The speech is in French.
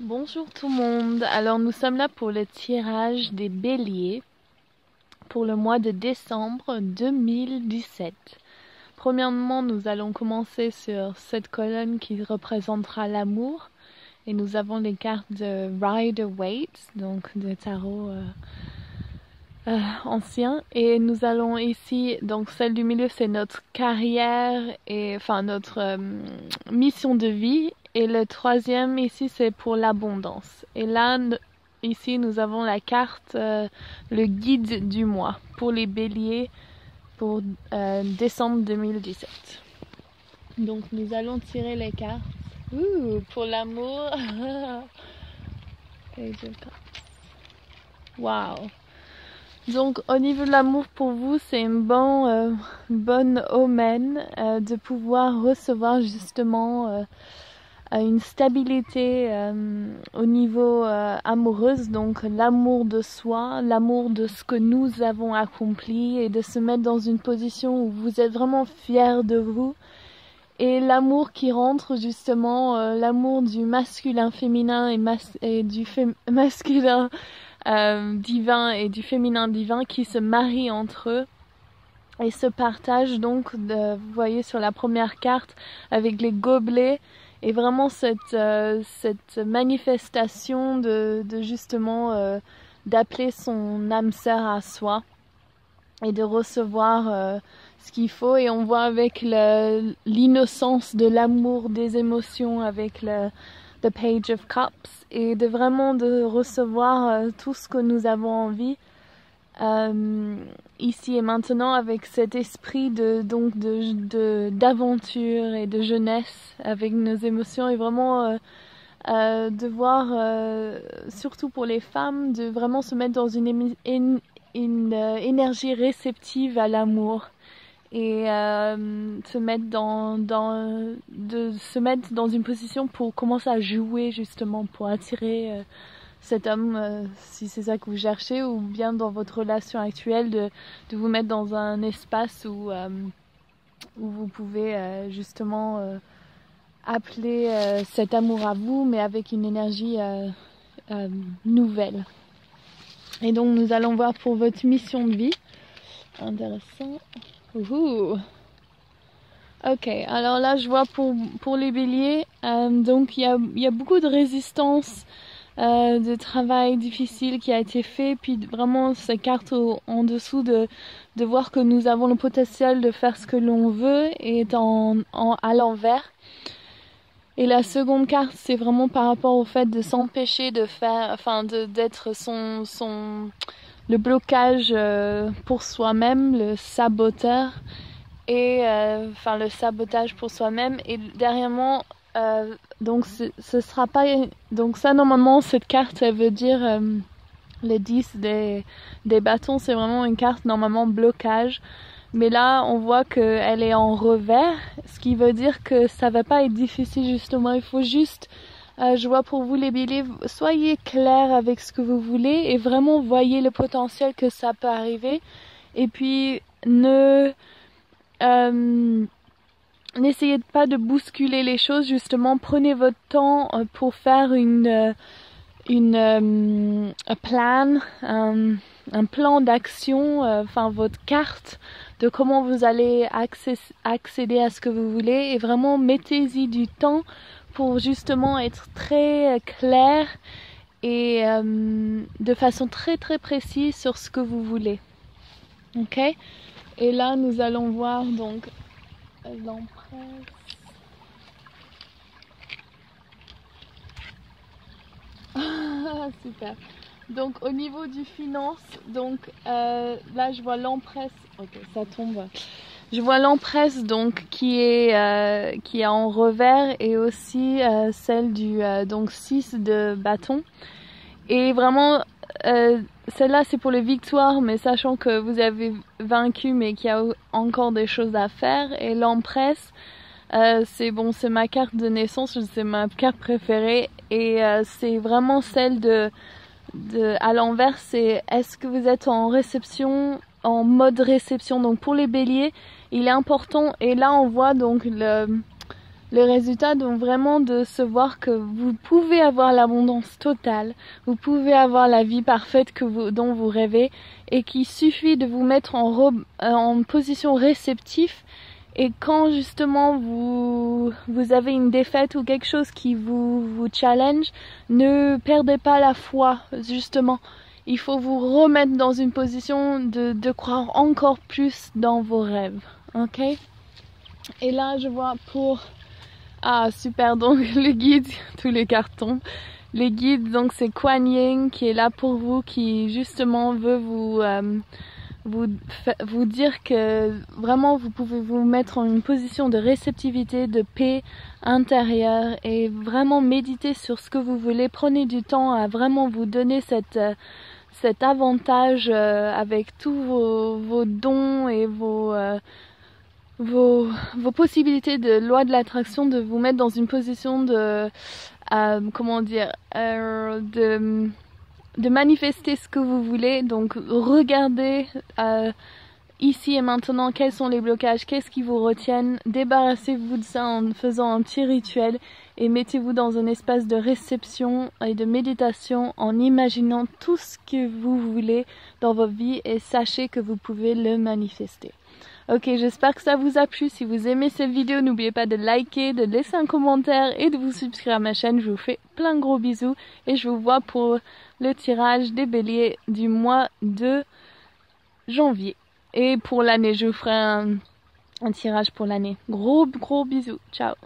Bonjour tout le monde, alors nous sommes là pour le tirage des béliers pour le mois de décembre 2017. Premièrement, nous allons commencer sur cette colonne qui représentera l'amour et nous avons les cartes de Rider-Waite, donc de tarot ancien, et nous allons ici, donc celle du milieu c'est notre carrière et enfin notre mission de vie. Et le troisième ici c'est pour l'abondance. Et là ici nous avons la carte, le guide du mois pour les béliers pour décembre 2017. Donc nous allons tirer les cartes. Pour l'amour. Wow. Donc au niveau de l'amour pour vous c'est une bonne omen de pouvoir recevoir justement une stabilité au niveau amoureuse, donc l'amour de soi, l'amour de ce que nous avons accompli et de se mettre dans une position où vous êtes vraiment fiers de vous. Et l'amour qui rentre justement, l'amour du masculin féminin et du masculin divin et du féminin divin qui se marient entre eux et se partagent. Donc vous voyez sur la première carte avec les gobelets. Et vraiment cette manifestation de justement d'appeler son âme sœur à soi et de recevoir ce qu'il faut. Et on voit avec l'innocence de l'amour, des émotions, avec the Page of Cups, et de vraiment de recevoir tout ce que nous avons envie ici et maintenant, avec cet esprit d'aventure et de jeunesse avec nos émotions, et vraiment de voir, surtout pour les femmes, de vraiment se mettre dans une énergie réceptive à l'amour et se mettre se mettre dans une position pour commencer à jouer justement pour attirer cet homme, si c'est ça que vous cherchez, ou bien dans votre relation actuelle de vous mettre dans un espace où vous pouvez justement appeler cet amour à vous, mais avec une énergie nouvelle. Et donc nous allons voir pour votre mission de vie. Intéressant. Ok, alors là je vois pour les béliers, donc il y a beaucoup de résistance, de travail difficile qui a été fait, puis vraiment ces cartes en dessous de voir que nous avons le potentiel de faire ce que l'on veut et est à l'envers. Et la seconde carte c'est vraiment par rapport au fait de s'empêcher de faire, enfin d'être le blocage pour soi-même, le saboteur, et enfin le sabotage pour soi-même. Et dernièrement donc ce sera pas, donc ça normalement cette carte elle veut dire le 10 des bâtons, c'est vraiment une carte normalement blocage, mais là on voit qu'elle est en revers, ce qui veut dire que ça va pas être difficile justement. Il faut juste je vois pour vous les béliers, soyez clairs avec ce que vous voulez et vraiment voyez le potentiel que ça peut arriver, et puis n'essayez pas de bousculer les choses, justement prenez votre temps pour faire un plan d'action, enfin votre carte de comment vous allez accéder à ce que vous voulez, et vraiment mettez-y du temps pour justement être très clair et de façon très très précise sur ce que vous voulez. Ok? Et là nous allons voir donc l'empresse. Super. Donc au niveau du finance, donc là je vois l'empresse. Ok, ça tombe. Je vois l'empresse donc qui est en revers, et aussi celle du donc 6 de bâton. Et vraiment celle-là c'est pour les victoires, mais sachant que vous avez vaincu mais qu'il y a encore des choses à faire. Et l'empresse c'est ma carte de naissance, c'est ma carte préférée, et c'est vraiment celle à l'envers, c'est est-ce que vous êtes en réception, en mode réception. Donc pour les béliers il est important, et là on voit donc Le résultat, donc vraiment de se voir que vous pouvez avoir l'abondance totale, vous pouvez avoir la vie parfaite dont vous rêvez, et qu'il suffit de vous mettre en position réceptive. Et quand justement vous avez une défaite ou quelque chose qui vous challenge, ne perdez pas la foi, justement. Il faut vous remettre dans une position de croire encore plus dans vos rêves. Ok? Et là, je vois Ah, super, donc le guide, tous les cartons. Les guides, donc c'est Kuan Yin qui est là pour vous, qui justement veut vous dire que vraiment vous pouvez vous mettre en une position de réceptivité, de paix intérieure et vraiment méditer sur ce que vous voulez. Prenez du temps à vraiment vous donner cet avantage avec tous vos dons et vos possibilités de loi de l'attraction, de vous mettre dans une position de manifester ce que vous voulez. Donc regardez ici et maintenant quels sont les blocages, qu'est-ce qui vous retiennent, débarrassez-vous de ça en faisant un petit rituel et mettez-vous dans un espace de réception et de méditation en imaginant tout ce que vous voulez dans votre vie et sachez que vous pouvez le manifester. Ok, j'espère que ça vous a plu. Si vous aimez cette vidéo, n'oubliez pas de liker, de laisser un commentaire et de vous subscrire à ma chaîne. Je vous fais plein de gros bisous et je vous vois pour le tirage des béliers du mois de janvier. Et pour l'année, je vous ferai un tirage pour l'année. Gros bisous. Ciao.